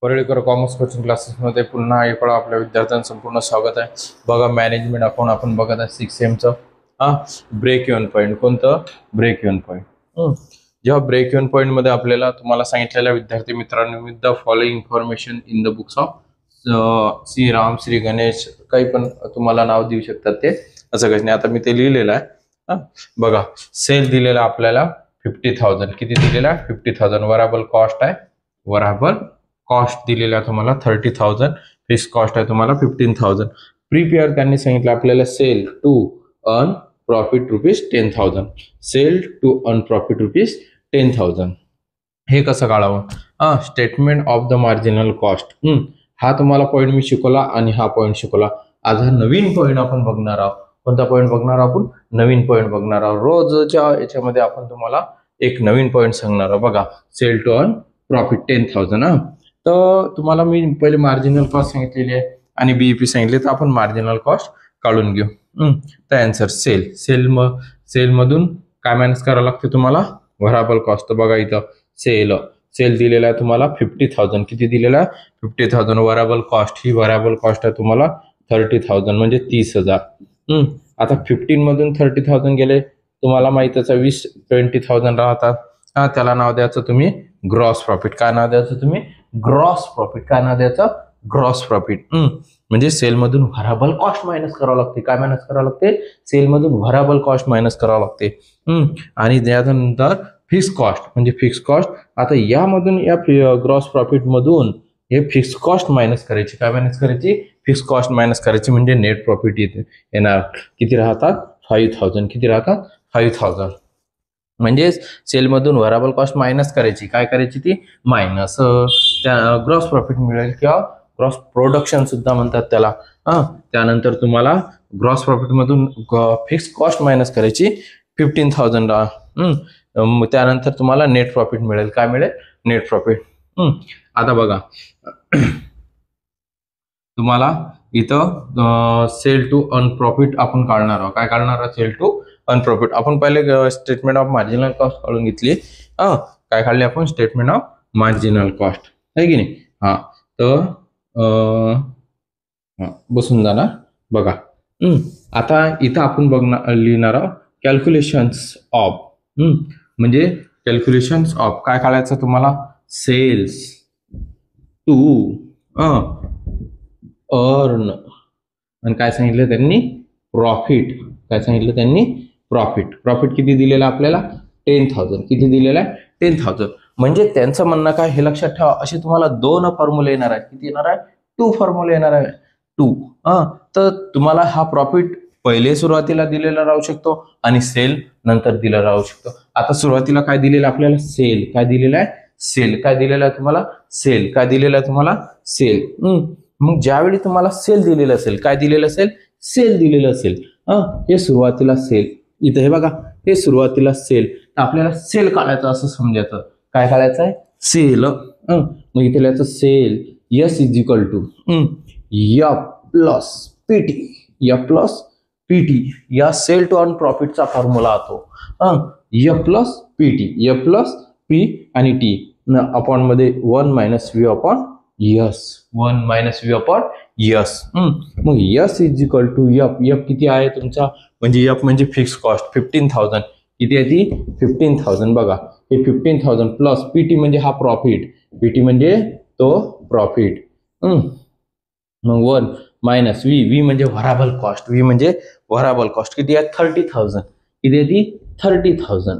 Parlikar commerce coaching क्लासेसमध्ये पुन्हा एक वेळा आपल्या विद्यार्थ्यांचं संपूर्ण स्वागत आहे. बघा मॅनेजमेंट अकाउंट आपण बघत आहे 6M हा ब्रेक इव्हन पॉईंट. कोणतं ब्रेक इव्हन पॉईंट? जेव्हा ब्रेक इव्हन पॉईंट मध्ये आपल्याला तुम्हाला सांगितलेल्या विद्यार्थी मित्रांनो with the following information in the books of Shri Ram Shri Ganesh काही पण तुम्हाला नाव देऊ शकतात ते असं काही नाही. आता मी ते लिहिलेलं आहे. बघा सेल दिलेला आपल्याला 50,000. किती दिलेला? 50,000. वराबल कॉस्ट आहे. वराबल कॉस्ट दिलेला आहे तुम्हाला 30,000. फिक्स कॉस्ट आहे तुम्हाला 15,000. प्रिपेअर त्यांनी सांगितलं आपल्याला sale to earn profit rupees 10,000. Sale to earn profit rupees 10,000. हे कसं काढावं? Statement of the marginal cost. हा तुम्हाला पॉईंट मी शिकवला आणि हा पॉईंट शिकवला. आज हा नवीन पॉईंट आपण बघणार आहोत. कोणता पॉईंट बघणार आहोत? आपण नवीन पॉईंट बघणार आहोत. रोजच्या याच्यामध्ये आपण तुम्हाला एक नवीन पॉईंट सांगणार आहोत. बघा सेल टू अर्न प्रॉफिट 10,000. तर तुम्हाला मी पहिले मार्जिनल कॉस्ट सांगितलेली आहे आणि बीईपी सांगितले, तर आपण मार्जिनल कॉस्ट काढून घेऊ. तर आन्सर सेल मधून काय मायनस करावं लागते तुम्हाला? व्हराबल कॉस्ट. बघा इथं सेल दिलेला आहे तुम्हाला 50,000. किती दिलेला आहे? 50,000. व्हराबल कॉस्ट, ही व्हराबल कॉस्ट आहे तुम्हाला 30,000 म्हणजे 30,000. आता 15 मधून 30,000 गेले तुम्हाला माहितच आहे 20,000 राहतात. त्याला नाव द्यायचं तुम्ही ग्रॉस प्रॉफिट. काय नाव द्यायचं तुम्ही? Gross profit. काय नाव द्यायचं? Gross profit. म्हणजे सेल मधून व्हराबल कॉस्ट मायनस करावं लागते. काय मायनस करावं लागते? सेल मधून व्हराबल कॉस्ट मायनस करावं लागते. आणि त्यानंतर फिक्स कॉस्ट म्हणजे फिक्स कॉस्ट. आता यामधून या ग्रॉस प्रॉफिट मधून हे फिक्स कॉस्ट मायनस करायची. काय मायनस करायची? फिक्स कॉस्ट मायनस करायची म्हणजे नेट प्रॉफिट येणार. किती राहतात? 5,000. किती राहतात? 5,000. म्हणजे सेलमधून व्हराबल कॉस्ट मायनस करायची. काय करायची? ती मायनस. त्या ग्रॉस प्रॉफिट मिळेल किंवा ग्रॉस प्रोडक्शन सुद्धा म्हणतात त्याला. त्यानंतर तुम्हाला ग्रॉस प्रॉफिट मधून फिक्स कॉस्ट मायनस करायची 15,000. त्यानंतर तुम्हाला नेट प्रॉफिट मिळेल. काय मिळेल? Net profit. आता बघा तुम्हाला इथं सेल टू अर्न प्रॉफिट आपण काढणार आहोत. काय काढणार आहोत? Sale to earn profit. आपण पहिले स्टेटमेंट ऑफ मार्जिनल कॉस्ट काढून घेतली. काय काढले आपण? स्टेटमेंट ऑफ मार्जिनल कॉस्ट आहे की नाही? तर बसून जाणार. बघा आता इथं आपण लिहिणार आहोत कॅल्क्युलेशन्स ऑफ. म्हणजे कॅल्क्युलेशन्स ऑफ काय काढायचं तुम्हाला? सेल्स टू अर्न आणि काय सांगितलं त्यांनी? प्रॉफिट. काय सांगितलं त्यांनी? प्रॉफिट. प्रॉफिट किती दिलेला आपल्याला? 10,000. किती दिलेला आहे? 10,000. म्हणजे त्यांचं म्हणणं काय हे लक्षात ठेवा. असे तुम्हाला 2 फॉर्म्युले येणार आहेत. किती येणार आहे? 2 फॉर्म्युले येणार आहे. 2. तर तुम्हाला हा प्रॉफिट पहिले सुरुवातीला दिलेला राहू शकतो आणि सेल नंतर दिला राहू शकतो. आता सुरुवातीला काय दिलेलं आपल्याला? सेल. काय दिलेलं आहे? सेल. काय दिलेलं आहे तुम्हाला? सेल. काय दिलेलं आहे तुम्हाला? सेल. मग ज्यावेळी तुम्हाला सेल दिलेलं असेल, काय दिलेलं असेल? सेल दिलेलं असेल. हे सुरुवातीला सेल. इथं हे बघा हे सुरुवातीला सेल. तर आपल्याला सेल काढायचं असं समजायचं. काय काढायचं आहे? सेल. मग इथे लिहायचं sale S is equal to F plus PT. F plus PT या सेल टू अर्न प्रॉफिटचा फॉर्म्युला होतो. F plus PT. F plus P आणि टी अपॉन मध्ये 1 minus V upon S. 1 minus V upon S. मग S is equal to F. F किती आहे तुमचा? म्हणजे एफ म्हणजे फिक्स कॉस्ट 15,000. किती आहे ती? 15,000. बघा हे 15,000 प्लस पीटी म्हणजे हा प्रॉफिट. पीटी म्हणजे तो प्रॉफिट. मग 1 मायनस व्ही म्हणजे व्हराबल कॉस्ट. व्ही म्हणजे व्हराबल कॉस्ट. किती आहे? 30,000. किती आहे ती? 30,000.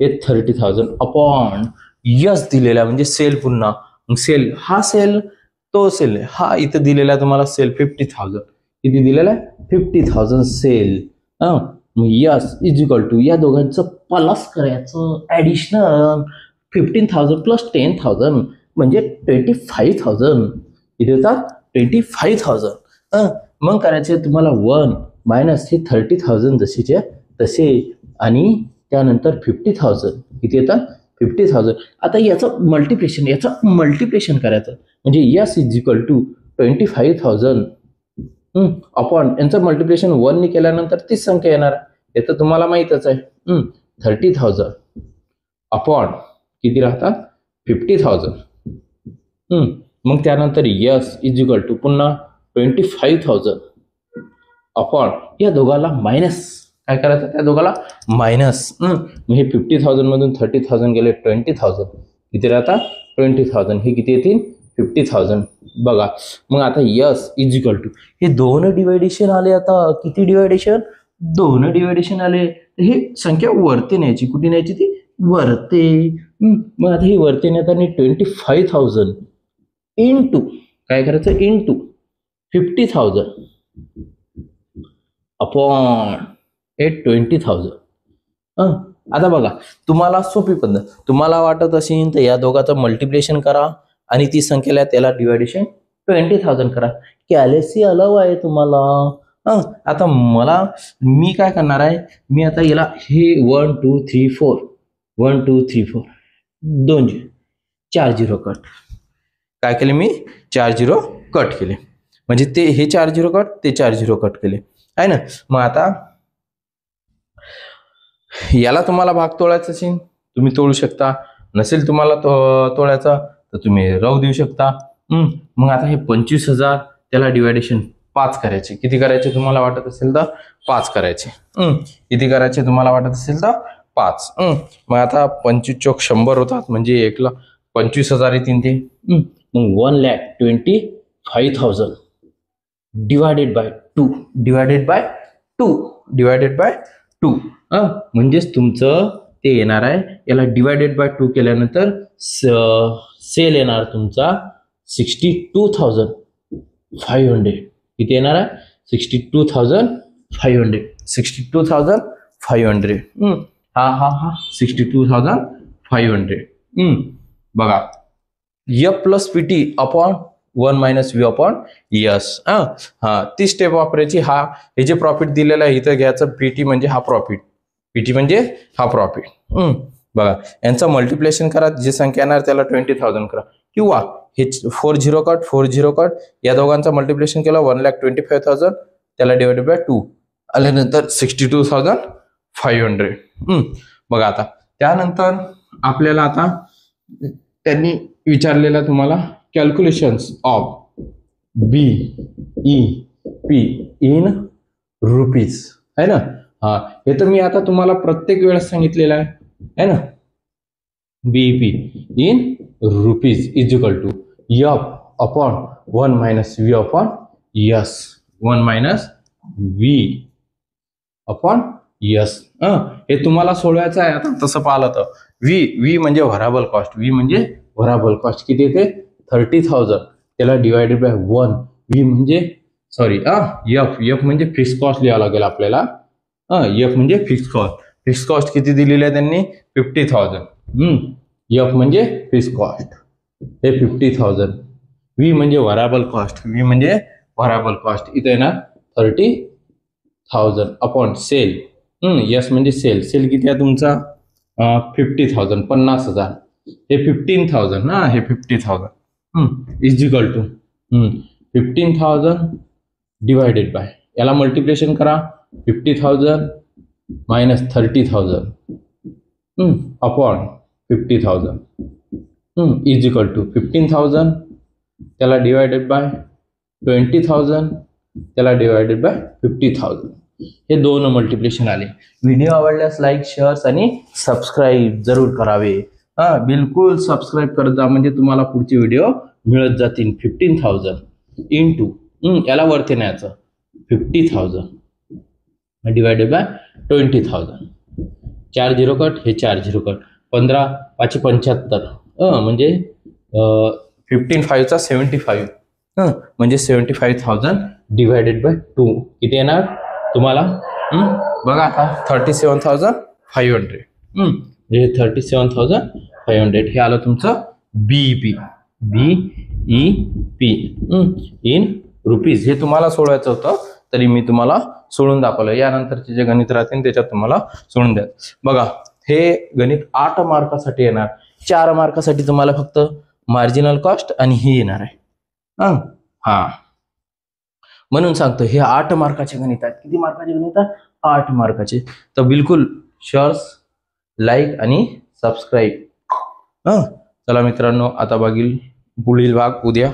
हे 30,000 अपॉन यस दिलेला म्हणजे सेल. पुन्हा सेल हा सेल तो सेल हा इथं दिलेला तुम्हाला सेल 50,000. किती दिलेला आहे? 50,000 sale. S is equal to या दोघांचं प्लस करायचं ऍडिशनल 15,000 प्लस 10,000 म्हणजे 25,000. इथे येतात 25,000. मग करायचे तुम्हाला 1 मायनस हे 30,000 जसेचे तसे आणि त्यानंतर 50,000. किती येतात? 50,000. आता याचं मल्टिप्लिकेशन करायचं म्हणजे S is equal to 25,000 upon यांचं मल्टिप्लिकेशन 1 ने केल्यानंतर तीच संख्या येणार. हे तर तुम्हाला माहितच आहे. 30,000 अपॉन किती राहतात? 50,000. मग त्यानंतर यस इज इक्वल टू पुन्हा 25,000 अपॉन या दोघाला मायनस काय करायचं, त्या दोघाला मायनस. मग हे 50,000 मधून 30,000 गेले 20,000, किती राहतात 20,000, हे किती येतील 50,000. बघा मग आता यस इज इक्वल टू हे दोन डिवायडेशन आले. आता किती डिवायडेशन, दोन डिवायडेशन आले. हे संख्या वरती न्यायची, कुठे न्यायची ती वरते. मग आता ही वरती नेताना 25,000 इंटू काय करायचं, इंटू 50,000 अपॉन 20,000. आता बघा तुम्हाला सोपी पद्धत, तुम्हाला वाटत असेल तर या दोघांचं मल्टिप्लिकेशन करा आणि ती संख्येला त्याला डिवायडेशन 20,000 करा. कॅल्सी अलाव आहे तुम्हाला. आता मी काय करणार आहे, मी आता याला हे 1 2 3 4 1 2 3 4 2 4 0 कट काय केले, मी 4 0 कट केले. म्हणजे ते हे 4 0 कट, ते 4 0 कट केले आहे ना. मग आता याला तुम्हाला भाग तोडायचा असेल तुम्ही तोडू शकता, नसेल तुम्हाला तोडायचा तर तुम्ही राहू देऊ शकता. मग आता हे 25,000 त्याला डिवायडेशन 5 करायचे. किती करायचे तुम्हाला वाटत असेल तर 5 करायचे. किती करायचे तुम्हाला वाटत असेल तर 5. मग आता 25 चौक 100 होतात, म्हणजे 1,25,000 येतील ते. मग 1,25,000 divided by 2 divided by 2 divided by 2. म्हणजेच तुमचं ते येणार आहे, याला डिवायडेड बाय 2 केल्यानंतर सेल येणार तुमचा 62,500. किती येणार आहे 62,500. 62,500. हा 62,500. बघा F plus PT upon 1 minus V upon yes. ती स्टेप वापरायची. हे जे प्रॉफिट दिलेलं आहे इथं घ्यायचं, PT म्हणजे हा प्रॉफिट, PT म्हणजे हा प्रॉफिट. बघा यांचं मल्टिप्लिकेशन करा, जी संख्या येणार त्याला 20,000 करा, किंवा हे 4 0 कट 4 0 कट या दोघांचं मल्टिप्लिकेशन केलं 1,25,000 त्याला डिवाइडेड बाय 2 आल्यानंतर 62,500. बघा आता त्यानंतर आपल्याला आता त्यांनी विचारलेला तुम्हाला calculations of BEP in rupees आहे ना. हे तर मी आता तुम्हाला प्रत्येक वेळेस सांगितलेलं आहे ना. BEP in rupees is equal to F upon 1 minus V upon S. 1 minus V upon S. हे तुम्हाला सोडवायचं आहे. आता तसं पाहिलं तर V म्हणजे व्हराबल कॉस्ट, V म्हणजे व्हराबल कॉस्ट किती येते 30,000 त्याला डिवायडेड बाय 1. V म्हणजे सॉरी F म्हणजे फिक्स कॉस्ट लिहावं लागेल आपल्याला. F म्हणजे फिक्स कॉस्ट. फिक्स कॉस्ट किती दिलेली आहे त्यांनी 50,000. F म्हणजे फिक्स कॉस्ट हे 50,000. V म्हणजे व्हराबल कॉस्ट, V म्हणजे व्हराबल कॉस्ट इथे येणार 30,000 अपॉन सेल. यस म्हणजे सेल. सेल किती आहे तुमचा 50,000 50,000. हे 15,000 हे 50,000 is equal to 15,000 divided by याला मल्टिप्लिकेशन करा 50,000 minus 30,000 upon 50,000 is equal to 15,000 त्याला डिवायडेड बाय 20,000 त्याला डिवायडेड बाय 50,000. हे दोन मल्टिप्लिकेशन आले. व्हिडिओ आवडल्यास लाईक शेअर्स आणि सबस्क्राईब जरूर करावे. बिलकुल सबस्क्राईब करत जा, म्हणजे तुम्हाला पुढचे व्हिडिओ मिळत जातील. 15,000 इंटू याला वरती न्यायचं 50,000 डिवायडेड बाय 20,000. 4 0 कट हे 4 0 कट 15 5 75 म्हणजे 15 5 75 म्हणजे 75,000 डिवायडेड बाय 2 किती येणार तुम्हाला बघा आता 37,500 म्हणजे 37,500 हे आलं तुमचं BEP इन रुपीज. हे तुम्हाला सोडवायचं होतं तरी मी तुम्हाला सोडून दाखवलं. यानंतरचे जे गणित राहतील त्याच्यात तुम्हाला सोडून द्या. बघा हे गणित 8 मार्कासाठी येणार. 4 मार्कासाठी तुम्हाला फक्त मार्जिनल कॉस्ट आणि हे येणार आहे. म्हणून सांगतो हे 8 मार्काचे गणित आहेत. किती मार्काचे गणित आहेत 8 मार्काचे. तर बिलकुल शेअर्स लाईक आणि सबस्क्राईब. चला मित्रांनो आता पुढील भाग उद्या